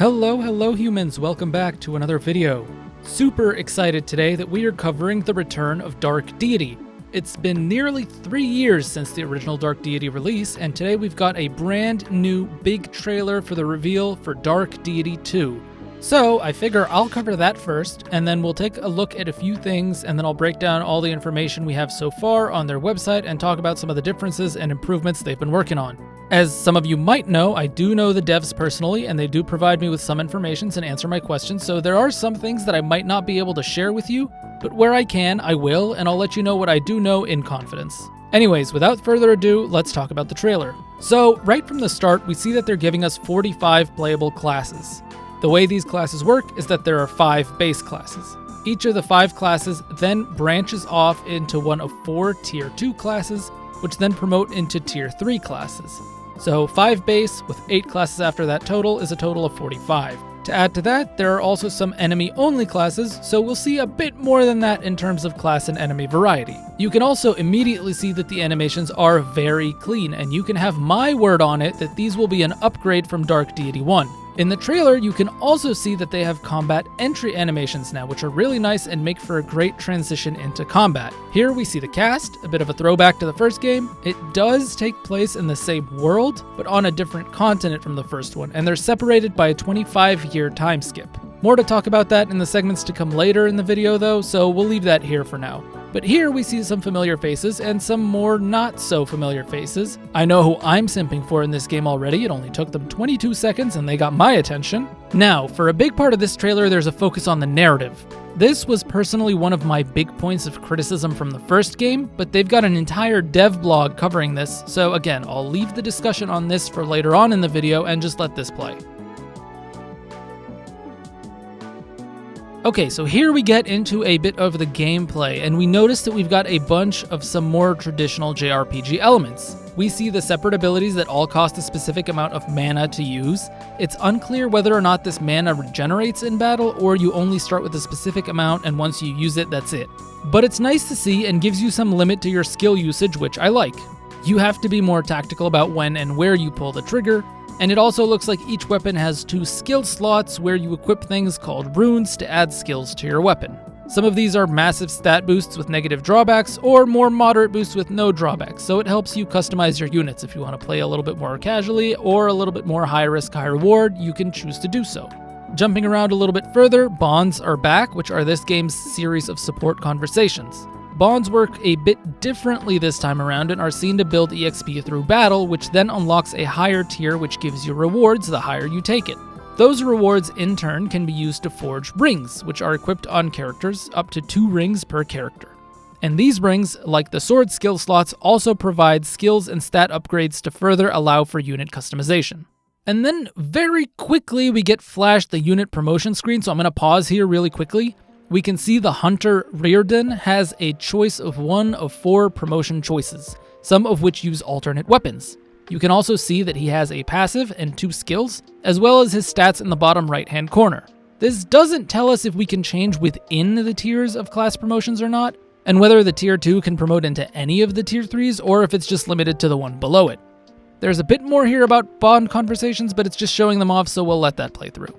Hello humans, welcome back to another video. Super excited today that we are covering the return of Dark Deity. It's been nearly 3 years since the original Dark Deity release, and today we've got a brand new big trailer for the reveal for Dark Deity 2. So I figure I'll cover that first, and then we'll take a look at a few things, and then I'll break down all the information we have so far on their website and talk about some of the differences and improvements they've been working on. As some of you might know, I do know the devs personally, and they do provide me with some information and answer my questions, so there are some things that I might not be able to share with you, but where I can, I will, and I'll let you know what I do know in confidence. Anyways, without further ado, let's talk about the trailer. So, right from the start, we see that they're giving us 45 playable classes. The way these classes work is that there are 5 base classes. Each of the 5 classes then branches off into one of 4 Tier 2 classes, which then promote into Tier 3 classes. So 5 base with 8 classes after that total is a total of 45. To add to that, there are also some enemy-only classes, so we'll see a bit more than that in terms of class and enemy variety. You can also immediately see that the animations are very clean, and you can have my word on it that these will be an upgrade from Dark Deity 1. In the trailer, you can also see that they have combat entry animations now, which are really nice and make for a great transition into combat. Here we see the cast, a bit of a throwback to the first game. It does take place in the same world, but on a different continent from the first one, and they're separated by a 25-year time skip. More to talk about that in the segments to come later in the video though, so we'll leave that here for now. But here we see some familiar faces and some more not so familiar faces. I know who I'm simping for in this game already. It only took them 22 seconds and they got my attention. Now, for a big part of this trailer, there's a focus on the narrative. This was personally one of my big points of criticism from the first game, but they've got an entire dev blog covering this, so again, I'll leave the discussion on this for later on in the video and just let this play. Okay, so here we get into a bit of the gameplay, and we notice that we've got a bunch of some more traditional JRPG elements. We see the separate abilities that all cost a specific amount of mana to use. It's unclear whether or not this mana regenerates in battle, or you only start with a specific amount and once you use it, that's it. But it's nice to see and gives you some limit to your skill usage, which I like. You have to be more tactical about when and where you pull the trigger, and it also looks like each weapon has 2 skill slots where you equip things called runes to add skills to your weapon. Some of these are massive stat boosts with negative drawbacks, or more moderate boosts with no drawbacks, so it helps you customize your units. If you want to play a little bit more casually, or a little bit more high risk, high reward, you can choose to do so. Jumping around a little bit further, bonds are back, which are this game's series of support conversations. Bonds work a bit differently this time around and are seen to build EXP through battle, which then unlocks a higher tier which gives you rewards the higher you take it. Those rewards in turn can be used to forge rings, which are equipped on characters, up to 2 rings per character. And these rings, like the sword skill slots, also provide skills and stat upgrades to further allow for unit customization. And then very quickly we get flashed the unit promotion screen, so I'm going to pause here really quickly. We can see the Hunter Reardon has a choice of 1 of 4 promotion choices, some of which use alternate weapons. You can also see that he has a passive and 2 skills, as well as his stats in the bottom right-hand corner. This doesn't tell us if we can change within the tiers of class promotions or not, and whether the Tier 2 can promote into any of the Tier 3s, or if it's just limited to the one below it. There's a bit more here about bond conversations, but it's just showing them off, so we'll let that play through.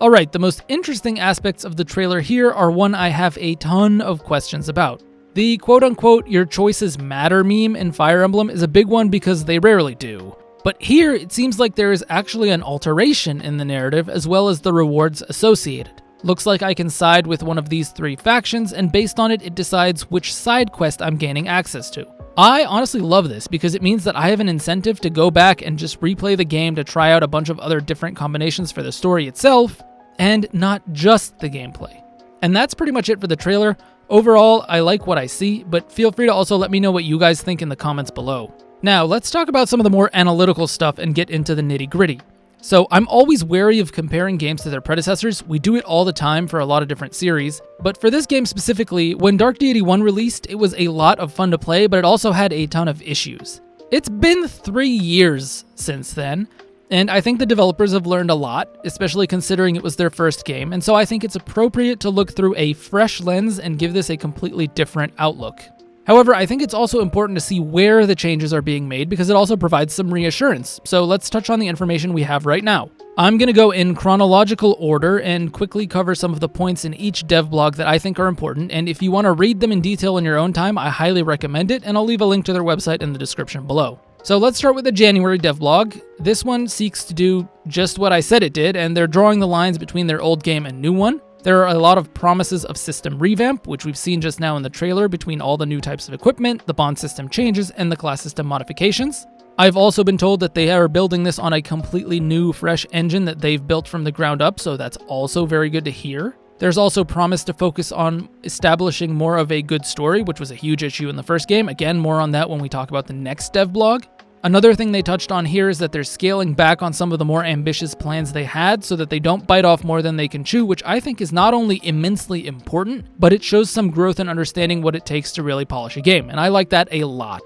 Alright, the most interesting aspects of the trailer here are one I have a ton of questions about. The quote-unquote "your choices matter" meme in Fire Emblem is a big one because they rarely do. But here, it seems like there is actually an alteration in the narrative as well as the rewards associated. Looks like I can side with one of these 3 factions, and based on it, it decides which side quest I'm gaining access to. I honestly love this because it means that I have an incentive to go back and just replay the game to try out a bunch of other different combinations for the story itself, and not just the gameplay. And that's pretty much it for the trailer. Overall, I like what I see, but feel free to also let me know what you guys think in the comments below. Now, let's talk about some of the more analytical stuff and get into the nitty-gritty. So, I'm always wary of comparing games to their predecessors. We do it all the time for a lot of different series, but for this game specifically, when Dark Deity 1 released, it was a lot of fun to play, but it also had a ton of issues. It's been 3 years since then, And I think the developers have learned a lot, especially considering it was their first game, and so I think it's appropriate to look through a fresh lens and give this a completely different outlook. However, I think it's also important to see where the changes are being made because it also provides some reassurance. So let's touch on the information we have right now. I'm going to go in chronological order and quickly cover some of the points in each dev blog that I think are important, and if you want to read them in detail in your own time, I highly recommend it, and I'll leave a link to their website in the description below. So let's start with the January devlog. This one seeks to do just what I said it did, and they're drawing the lines between their old game and new one. There are a lot of promises of system revamp, which we've seen just now in the trailer between all the new types of equipment, the bond system changes, and the class system modifications. I've also been told that they are building this on a completely new, fresh engine that they've built from the ground up, so that's also very good to hear. There's also promise to focus on establishing more of a good story, which was a huge issue in the first game. Again, more on that when we talk about the next dev blog. Another thing they touched on here is that they're scaling back on some of the more ambitious plans they had so that they don't bite off more than they can chew, which I think is not only immensely important, but it shows some growth in understanding what it takes to really polish a game, and I like that a lot.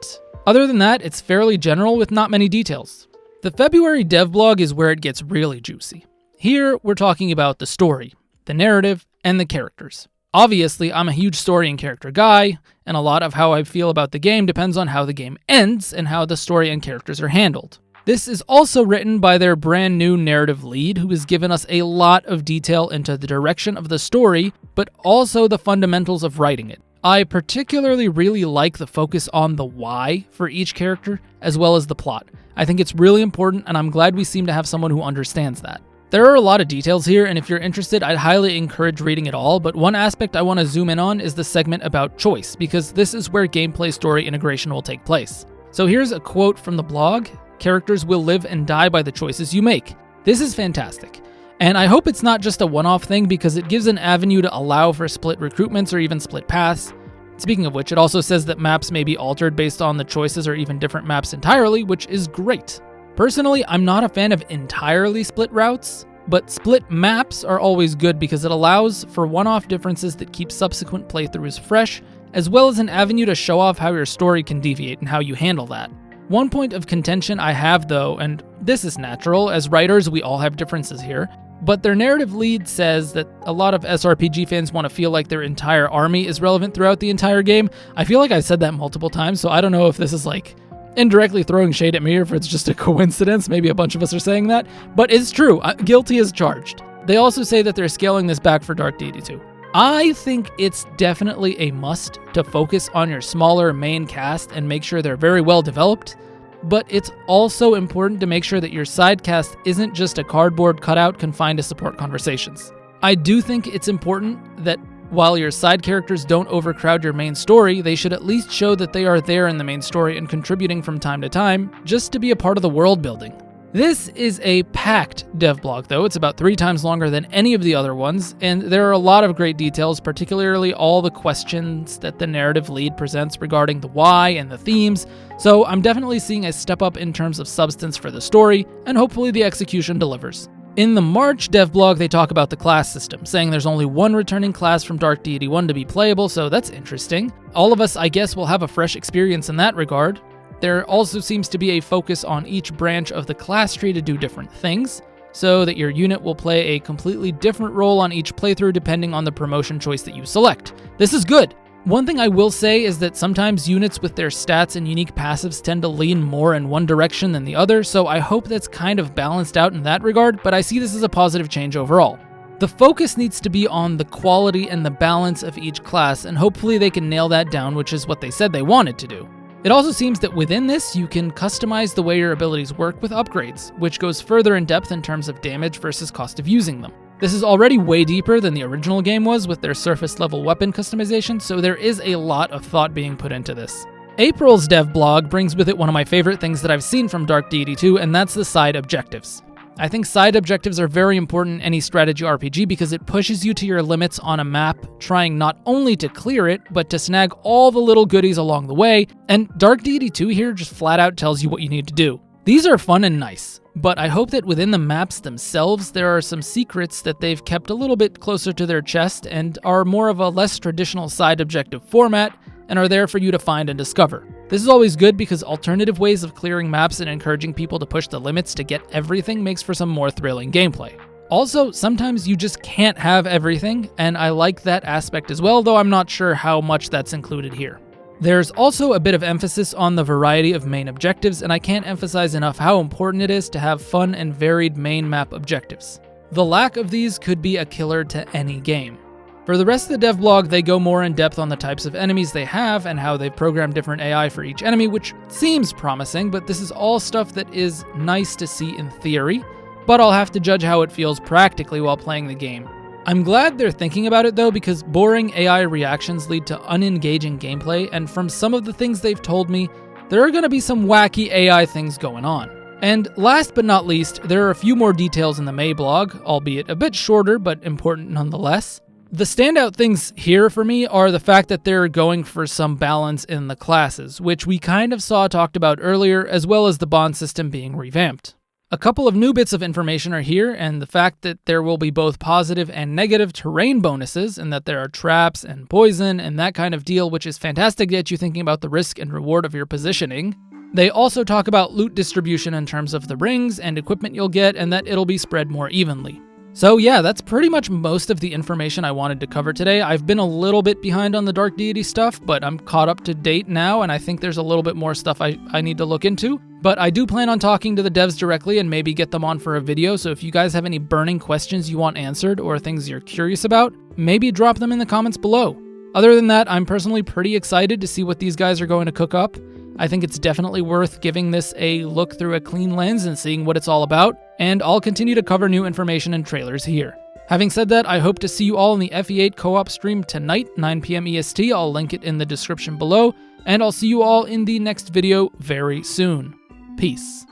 Other than that, it's fairly general with not many details. The February dev blog is where it gets really juicy. Here, we're talking about the story, the narrative, and the characters. Obviously, I'm a huge story and character guy, and a lot of how I feel about the game depends on how the game ends and how the story and characters are handled. This is also written by their brand new narrative lead, who has given us a lot of detail into the direction of the story, but also the fundamentals of writing it. I particularly really like the focus on the why for each character, as well as the plot. I think it's really important, and I'm glad we seem to have someone who understands that. There are a lot of details here, and if you're interested, I'd highly encourage reading it all, but one aspect I want to zoom in on is the segment about choice, because this is where gameplay story integration will take place. So here's a quote from the blog: "Characters will live and die by the choices you make." This is fantastic. And I hope it's not just a one-off thing because it gives an avenue to allow for split recruitments or even split paths. Speaking of which, it also says that maps may be altered based on the choices or even different maps entirely, which is great. Personally, I'm not a fan of entirely split routes, but split maps are always good because it allows for one-off differences that keep subsequent playthroughs fresh, as well as an avenue to show off how your story can deviate and how you handle that. One point of contention I have though, and this is natural, as writers we all have differences here, but their narrative lead says that a lot of SRPG fans want to feel like their entire army is relevant throughout the entire game. I feel like I've said that multiple times, so I don't know if this is like indirectly throwing shade at me or if it's just a coincidence. Maybe a bunch of us are saying that, but it's true. Guilty as charged. They also say that they're scaling this back for Dark Deity 2. I think it's definitely a must to focus on your smaller main cast and make sure they're very well developed, but it's also important to make sure that your side cast isn't just a cardboard cutout confined to support conversations. I do think it's important that while your side characters don't overcrowd your main story, they should at least show that they are there in the main story and contributing from time to time, just to be a part of the world building. This is a packed dev blog though. It's about 3 times longer than any of the other ones, and there are a lot of great details, particularly all the questions that the narrative lead presents regarding the why and the themes, so I'm definitely seeing a step up in terms of substance for the story, and hopefully the execution delivers. In the March dev blog, they talk about the class system, saying there's only one returning class from Dark Deity 1 to be playable, so that's interesting. All of us, I guess, will have a fresh experience in that regard. There also seems to be a focus on each branch of the class tree to do different things, so that your unit will play a completely different role on each playthrough depending on the promotion choice that you select. This is good. One thing I will say is that sometimes units with their stats and unique passives tend to lean more in one direction than the other, so I hope that's kind of balanced out in that regard, but I see this as a positive change overall. The focus needs to be on the quality and the balance of each class, and hopefully they can nail that down, which is what they said they wanted to do. It also seems that within this, you can customize the way your abilities work with upgrades, which goes further in depth in terms of damage versus cost of using them. This is already way deeper than the original game was with their surface level weapon customization, so there is a lot of thought being put into this. April's dev blog brings with it one of my favorite things that I've seen from Dark Deity 2, and that's the side objectives. I think side objectives are very important in any strategy RPG because it pushes you to your limits on a map, trying not only to clear it, but to snag all the little goodies along the way, and Dark Deity 2 here just flat out tells you what you need to do. These are fun and nice, but I hope that within the maps themselves, there are some secrets that they've kept a little bit closer to their chest and are more of a less traditional side objective format and are there for you to find and discover. This is always good because alternative ways of clearing maps and encouraging people to push the limits to get everything makes for some more thrilling gameplay. Also, sometimes you just can't have everything, and I like that aspect as well, though I'm not sure how much that's included here. There's also a bit of emphasis on the variety of main objectives, and I can't emphasize enough how important it is to have fun and varied main map objectives. The lack of these could be a killer to any game. For the rest of the dev blog, they go more in depth on the types of enemies they have and how they've programmed different AI for each enemy, which seems promising, but this is all stuff that is nice to see in theory, but I'll have to judge how it feels practically while playing the game. I'm glad they're thinking about it though, because boring AI reactions lead to unengaging gameplay, and from some of the things they've told me, there are going to be some wacky AI things going on. And last but not least, there are a few more details in the May blog, albeit a bit shorter, but important nonetheless. The standout things here for me are the fact that they're going for some balance in the classes, which we kind of saw talked about earlier, as well as the bond system being revamped. A couple of new bits of information are here, and the fact that there will be both positive and negative terrain bonuses, and that there are traps and poison and that kind of deal, which is fantastic to get you thinking about the risk and reward of your positioning. They also talk about loot distribution in terms of the rings and equipment you'll get, and that it'll be spread more evenly. So yeah, that's pretty much most of the information I wanted to cover today. I've been a little bit behind on the Dark Deity stuff, but I'm caught up to date now, and I think there's a little bit more stuff I need to look into. But I do plan on talking to the devs directly and maybe get them on for a video, so if you guys have any burning questions you want answered or things you're curious about, maybe drop them in the comments below. Other than that, I'm personally pretty excited to see what these guys are going to cook up. I think it's definitely worth giving this a look through a clean lens and seeing what it's all about, and I'll continue to cover new information and trailers here. Having said that, I hope to see you all in the FE8 co-op stream tonight, 9 PM EST. I'll link it in the description below, and I'll see you all in the next video very soon. Peace.